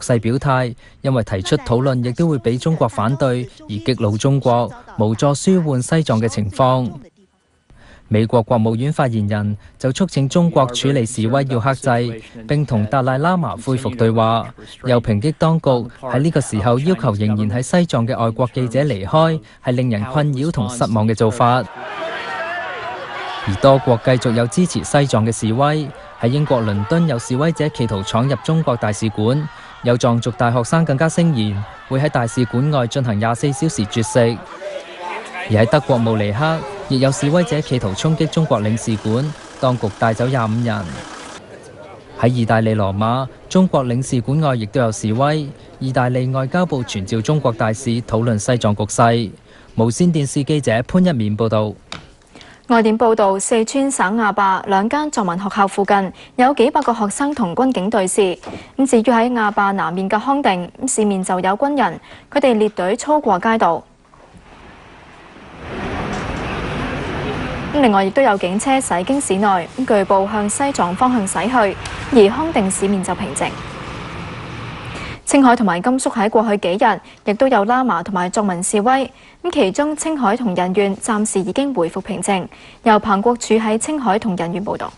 勢表態，因為提出討論亦都會俾中國反對，而激怒中國，無助舒緩西藏嘅情況。美國國務院發言人就促請中國處理示威要克制，並同達賴喇嘛恢復對話，又抨擊當局喺呢個時候要求仍然喺西藏嘅外國記者離開，係令人困擾同失望嘅做法。而多國繼續有支持西藏嘅示威，喺英國倫敦有示威者企圖闖入中國大使館，有藏族大學生更加聲言會喺大使館外進行24小時絕食。而喺德國慕尼黑，亦有示威者企圖衝擊中國領事館，當局帶走25人。喺意大利羅馬，中國領事館外亦都有示威，意大利外交部傳召中國大使討論西藏局勢。無線電視記者潘一綿報導。外電報導，四川省亞壩兩間藏民學校附近有幾百個學生同軍警對峙。至於喺亞壩南面嘅康定，市面就有軍人，佢哋列隊操過街道。另外亦都有警車駛經市內，據報向西藏方向駛去，而康定市面就平靜。青海同埋甘肅喺過去幾日亦都有喇嘛同埋藏民示威，其中青海同仁縣暫時已經回復平靜。由彭國柱喺青海同仁縣報導。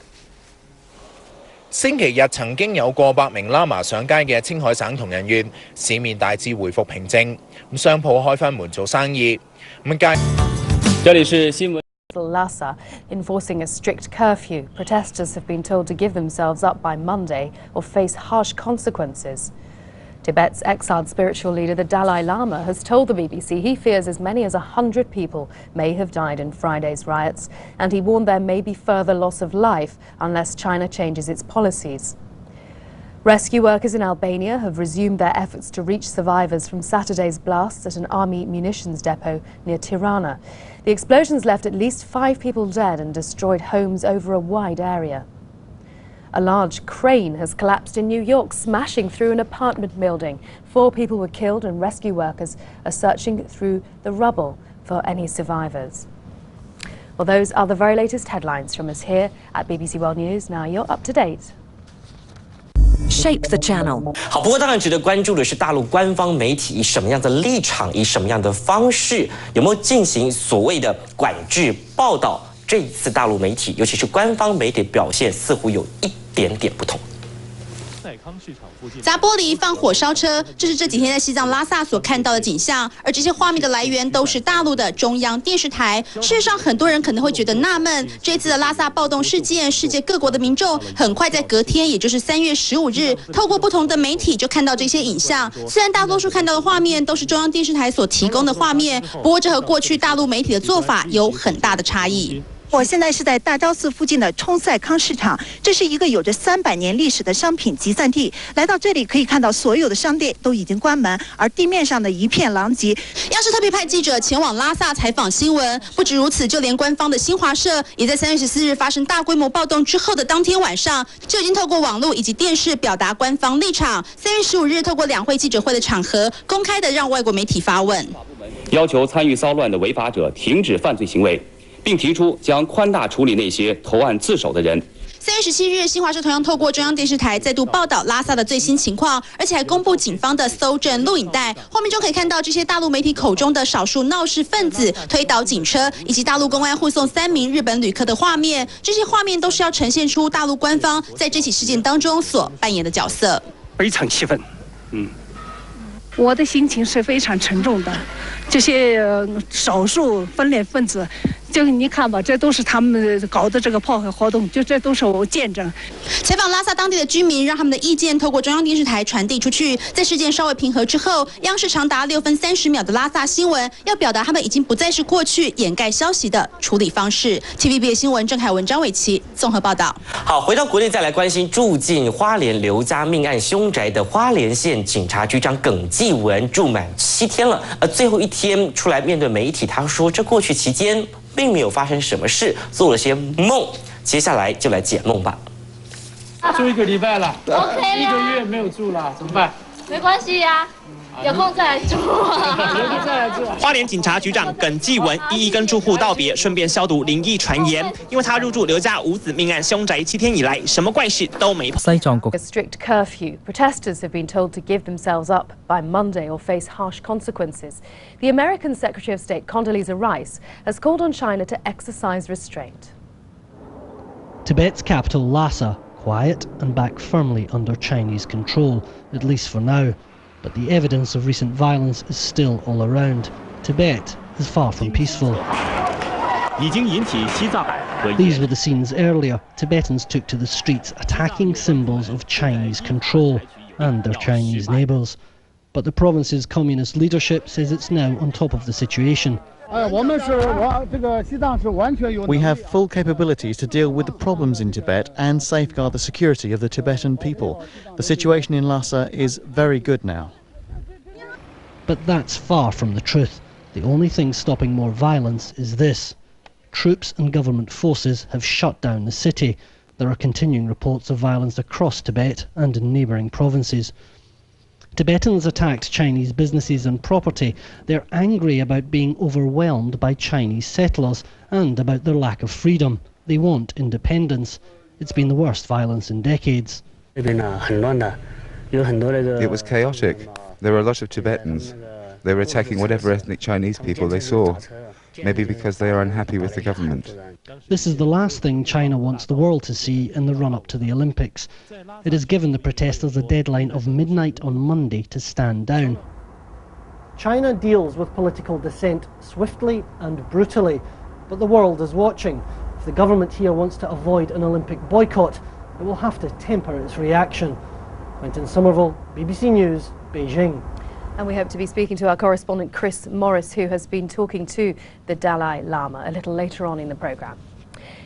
星期日曾經有過百名喇嘛上街嘅青海省同仁縣，市面大致回復平靜，商鋪開返門做生意。這裡是新聞。Lhasa, enforcing a strict curfew. Protesters have been told to give themselves up by Monday or face harsh consequences. Tibet's exiled spiritual leader, the Dalai Lama, has told the BBC he fears as many as 100 people may have died in Friday's riots, and he warned there may be further loss of life unless China changes its policies. Rescue workers in Albania have resumed their efforts to reach survivors from Saturday's blasts at an army munitions depot near Tirana. The explosions left at least 5 people dead and destroyed homes over a wide area. A large crane has collapsed in New York, smashing through an apartment building. 4 people were killed and rescue workers are searching through the rubble for any survivors. Well, those are the very latest headlines from us here at BBC World News. Now you're up to date. Shape the channel. 好，不过当然值得关注的是，大陆官方媒体以什么样的立场，以什么样的方式，有没有进行所谓的管制报道？这一次大陆媒体，尤其是官方媒体表现似乎有一点点不同。砸玻璃、放火烧车，这是这几天在西藏拉萨所看到的景象。而这些画面的来源都是大陆的中央电视台。事实上，很多人可能会觉得纳闷，这次的拉萨暴动事件，世界各国的民众很快在隔天，也就是3月15日，透过不同的媒体就看到这些影像。虽然大多数看到的画面都是中央电视台所提供的画面，不过这和过去大陆媒体的做法有很大的差异。我现在是在大昭寺附近的冲赛康市场，这是一个有着300年历史的商品集散地。来到这里可以看到，所有的商店都已经关门，而地面上的一片狼藉。央视特别派记者前往拉萨采访新闻，不止如此，就连官方的新华社也在3月14日发生大规模暴动之后的当天晚上，就已经透过网络以及电视表达官方立场。3月15日，透过两会记者会的场合，公开的让外国媒体发问，要求参与骚乱的违法者停止犯罪行为。并提出将宽大处理那些投案自首的人。3月17日，新华社同样透过中央电视台再度报道拉萨的最新情况，而且还公布警方的搜证录影带。画面中可以看到这些大陆媒体口中的少数闹事分子推倒警车，以及大陆公安护送3名日本旅客的画面。这些画面都是要呈现出大陆官方在这起事件当中所扮演的角色。非常气愤，我的心情是非常沉重的。这些少数分裂分子，就你看吧，这都是他们搞的这个炮灰活动，就这都是我见证。采访拉萨当地的居民，让他们的意见透过中央电视台传递出去。在事件稍微平和之后，央视长达6分30秒的拉萨新闻，要表达他们已经不再是过去掩盖消息的处理方式。TVB 新闻郑凯文、张伟琪综合报道。好，回到国内再来关心住进花莲刘家命案凶宅的花莲县警察局长耿继文住满7天了，而最后一天出来面对媒体，他说这过去期间并没有发生什么事，做了些梦。接下来就来解梦吧。住1个礼拜了，1个月没有住了，怎么办？没关系呀，有空再来住。花莲警察局长耿继文一一跟住户道别，顺便消毒灵异传言，因为他入住刘家五子命案凶宅7天以来，什么怪事都没碰。西藏局 A strict curfew. Protesters have been told to give themselves up by Monday or face harsh consequences. The American Secretary of State Condoleezza Rice has called on China to exercise restraint. Tibet's capital Lhasa, quiet and back firmly under Chinese control, at least for now. But the evidence of recent violence is still all around. Tibet is far from peaceful. These were the scenes earlier. Tibetans took to the streets, attacking symbols of Chinese control and their Chinese neighbours. But the province's communist leadership says it's now on top of the situation. We have full capabilities to deal with the problems in Tibet and safeguard the security of the Tibetan people. The situation in Lhasa is very good now. But that's far from the truth. The only thing stopping more violence is this. Troops and government forces have shut down the city. There are continuing reports of violence across Tibet and in neighbouring provinces. Tibetans attacked Chinese businesses and property. They're angry about being overwhelmed by Chinese settlers and about their lack of freedom. They want independence. It's been the worst violence in decades. It was chaotic. There were a lot of Tibetans. They were attacking whatever ethnic Chinese people they saw, maybe because they are unhappy with the government. This is the last thing China wants the world to see in the run-up to the Olympics. It has given the protesters a deadline of midnight on Monday to stand down. China deals with political dissent swiftly and brutally, but the world is watching. If the government here wants to avoid an Olympic boycott, it will have to temper its reaction. Quentin Somerville, BBC News, Beijing. And we hope to be speaking to our correspondent Chris Morris, who has been talking to the Dalai Lama a little later on in the programme.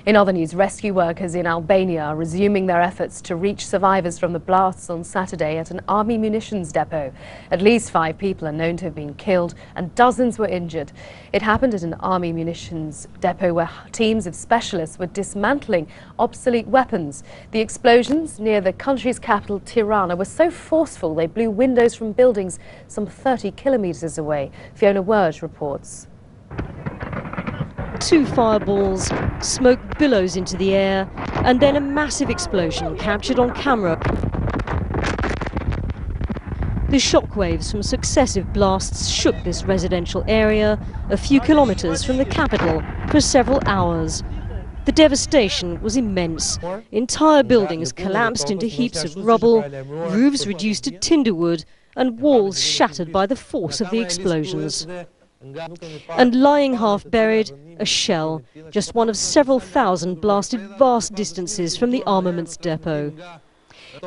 In other news, rescue workers in Albania are resuming their efforts to reach survivors from the blasts on Saturday at an army munitions depot. At least 5 people are known to have been killed and dozens were injured. It happened at an army munitions depot where teams of specialists were dismantling obsolete weapons. The explosions near the country's capital, Tirana, were so forceful they blew windows from buildings some 30 kilometres away. Fiona Werge reports. 2 fireballs, smoke billows into the air, and then a massive explosion captured on camera. The shockwaves from successive blasts shook this residential area a few kilometres from the capital for several hours. The devastation was immense. Entire buildings collapsed into heaps of rubble, roofs reduced to tinder wood, and walls shattered by the force of the explosions. And lying half buried, a shell, just one of several thousand blasted vast distances from the armaments depot.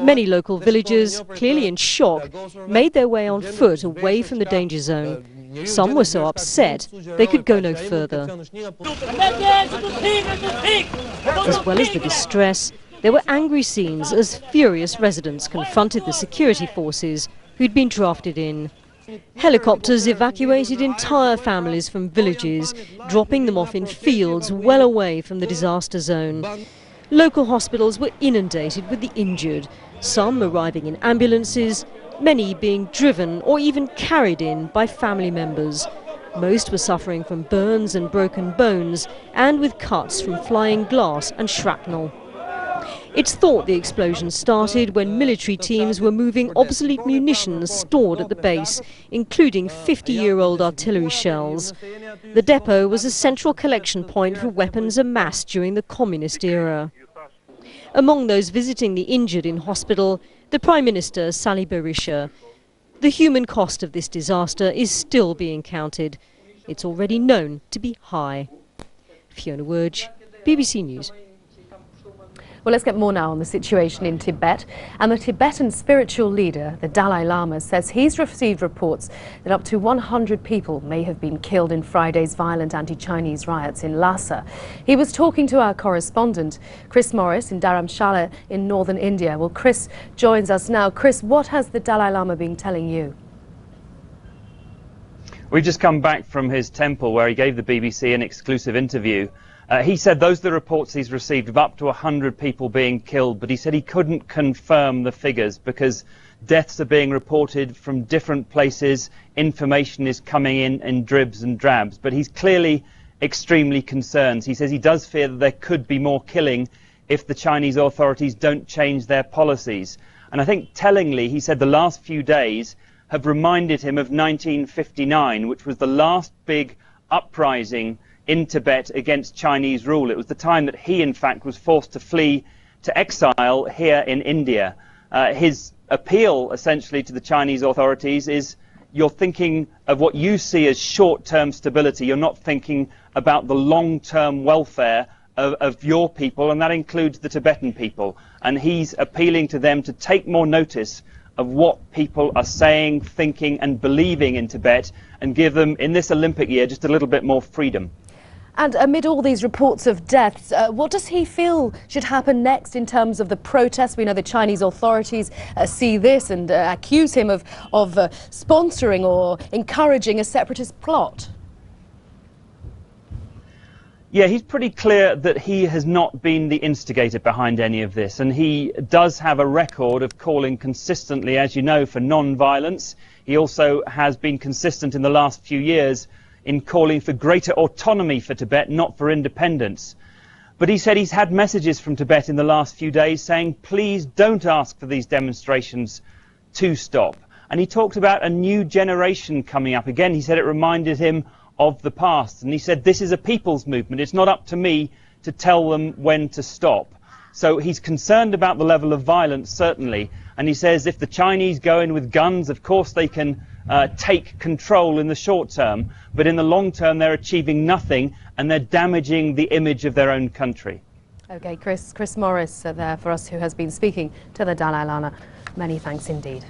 Many local villagers, clearly in shock, made their way on foot away from the danger zone. Some were so upset they could go no further. As well as the distress, there were angry scenes as furious residents confronted the security forces who'd been drafted in. Helicopters evacuated entire families from villages, dropping them off in fields well away from the disaster zone. Local hospitals were inundated with the injured, some arriving in ambulances, many being driven or even carried in by family members. Most were suffering from burns and broken bones, and with cuts from flying glass and shrapnel. It's thought the explosion started when military teams were moving obsolete munitions stored at the base, including 50-year-old artillery shells. The depot was a central collection point for weapons amassed during the communist era. Among those visiting the injured in hospital, the Prime Minister, Sali Berisha. The human cost of this disaster is still being counted. It's already known to be high. Fiona Werge, BBC News. Well, let's get more now on the situation in Tibet. And the Tibetan spiritual leader, the Dalai Lama, says he's received reports that up to 100 people may have been killed in Friday's violent anti-Chinese riots in Lhasa. He was talking to our correspondent, Chris Morris, in Dharamshala in northern India. Well, Chris joins us now. Chris, what has the Dalai Lama been telling you? We've just come back from his temple where he gave the BBC an exclusive interview. He said those are the reports he's received of up to 100 people being killed, but he said he couldn't confirm the figures because deaths are being reported from different places, information is coming in dribs and drabs, but he's clearly extremely concerned. He says he does fear that there could be more killing if the Chinese authorities don't change their policies. And I think tellingly, he said the last few days have reminded him of 1959, which was the last big uprising in Tibet against Chinese rule. It was the time that he, in fact, was forced to flee to exile here in India. His appeal, essentially, to the Chinese authorities is, you're thinking of what you see as short-term stability. You're not thinking about the long-term welfare of your people, and that includes the Tibetan people. And he's appealing to them to take more notice of what people are saying, thinking and believing in Tibet, and give them, in this Olympic year, just a little bit more freedom. And amid all these reports of deaths, what does he feel should happen next in terms of the protests? We know the Chinese authorities see this and accuse him of sponsoring or encouraging a separatist plot. Yeah, he's pretty clear that he has not been the instigator behind any of this, and he does have a record of calling consistently, as you know, for non-violence. He also has been consistent in the last few years in calling for greater autonomy for Tibet, not for independence. But he said he's had messages from Tibet in the last few days saying, please don't ask for these demonstrations to stop. And he talked about a new generation coming up. Again, he said it reminded him of the past. And he said, this is a people's movement. It's not up to me to tell them when to stop. So he's concerned about the level of violence, certainly. And he says if the Chinese go in with guns, of course they can take control in the short term. But in the long term, they're achieving nothing and they're damaging the image of their own country. OK, Chris Morris there for us, who has been speaking to the Dalai Lama. Many thanks indeed.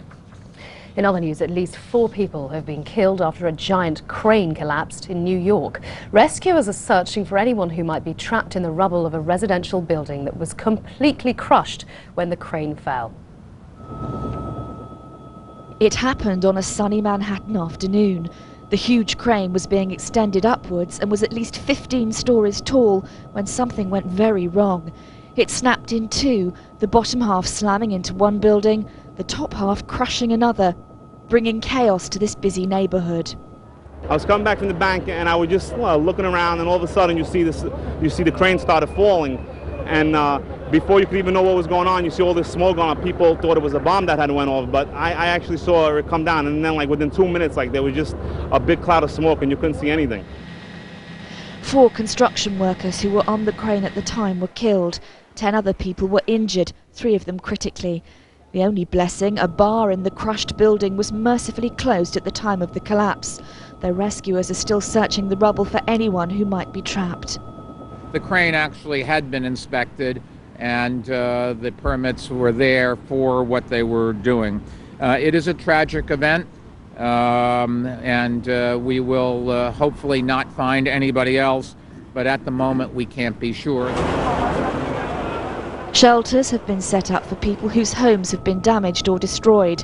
In other news, at least 4 people have been killed after a giant crane collapsed in New York. Rescuers are searching for anyone who might be trapped in the rubble of a residential building that was completely crushed when the crane fell. It happened on a sunny Manhattan afternoon. The huge crane was being extended upwards and was at least 15 stories tall when something went very wrong. It snapped in two, the bottom half slamming into one building, the top half crushing another, bringing chaos to this busy neighborhood. I was coming back from the bank and I was just looking around, and all of a sudden you see the crane started falling, and before you could even know what was going on, you see all this smoke going on. People thought it was a bomb that had went off, but I actually saw it come down, and then like within 2 minutes, like there was just a big cloud of smoke and you couldn't see anything. 4 construction workers who were on the crane at the time were killed. 10 other people were injured, 3 of them critically. The only blessing, a bar in the crushed building was mercifully closed at the time of the collapse. The rescuers are still searching the rubble for anyone who might be trapped. The crane actually had been inspected, and the permits were there for what they were doing. It is a tragic event, and we will hopefully not find anybody else, but at the moment we can't be sure. Shelters have been set up for people whose homes have been damaged or destroyed.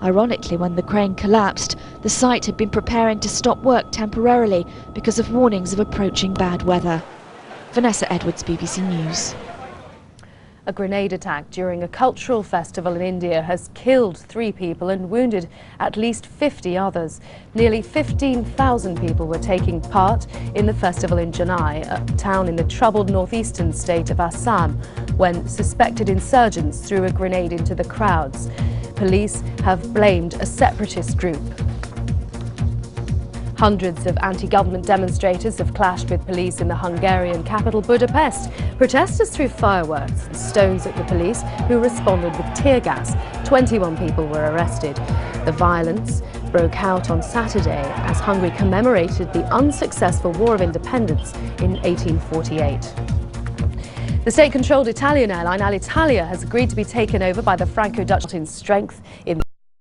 Ironically, when the crane collapsed, the site had been preparing to stop work temporarily because of warnings of approaching bad weather. Vanessa Edwards, BBC News. A grenade attack during a cultural festival in India has killed 3 people and wounded at least 50 others. Nearly 15,000 people were taking part in the festival in Chennai, a town in the troubled northeastern state of Assam, when suspected insurgents threw a grenade into the crowds. Police have blamed a separatist group. Hundreds of anti-government demonstrators have clashed with police in the Hungarian capital Budapest. Protesters threw fireworks and stones at the police, who responded with tear gas. 21 people were arrested. The violence broke out on Saturday as Hungary commemorated the unsuccessful War of Independence in 1848. The state-controlled Italian airline Alitalia has agreed to be taken over by the Franco-Dutch in strength in